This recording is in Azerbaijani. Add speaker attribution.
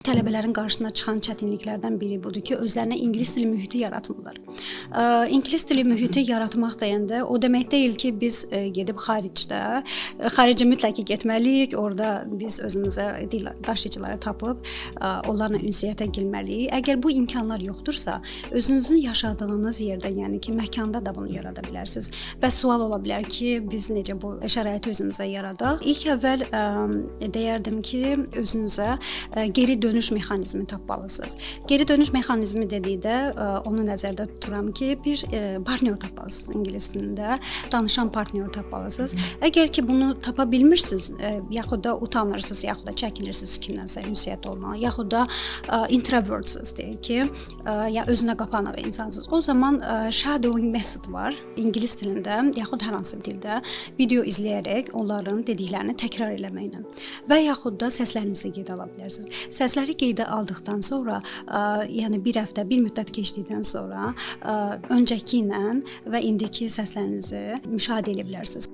Speaker 1: Tələbələrin qarşısına çıxan çətinliklərdən biri budur ki, özlərinə ingilis dili mühiti yaratmırlar. İngilis dili mühiti yaratmaq deyəndə o demək deyil ki, biz gedib xaricə mütləq ki getməliyik, orada biz özümüzə dil daşıyıcıları tapıb onlarla ünsiyyətə girməliyik. Əgər bu imkanlar yoxdursa, özünüzün yaşadığınız yerdə, yəni ki, məkanda da bunu yarada bilərsiniz. Və sual ola bilər ki, biz necə bu şəraiti özümüzə yaradaq? İlk əvvəl deyərdim ki, özünüzə geri dönüş mexanizmi tapmalısınız. Geri dönüş mexanizmi dedikdə onu nəzərdə tuturam ki, bir partnyor tapmalısınız ingilis dilində, danışan partnyor tapmalısınız. Əgər ki bunu tapa bilmirsiniz, yaxud da utanırsınız, yaxud da çəkinirsiniz kimdənsə ünsiyyət olmağa, yaxud da introvertsiniz deyək ki, ya özünə qapanıq insansınız. O zaman shadowing method var ingilis dilində, yaxud hər hansı dildə video izləyərək onların dediklərini təkrar eləməklə və yaxud da səslərinizi qeydə ala bilərsiniz. Səsləri qeydə aldıqdan sonra, yəni bir həftə, bir müddət keçdikdən sonra öncəki ilə və indiki səslərinizi müşahidə edə bilərsiniz.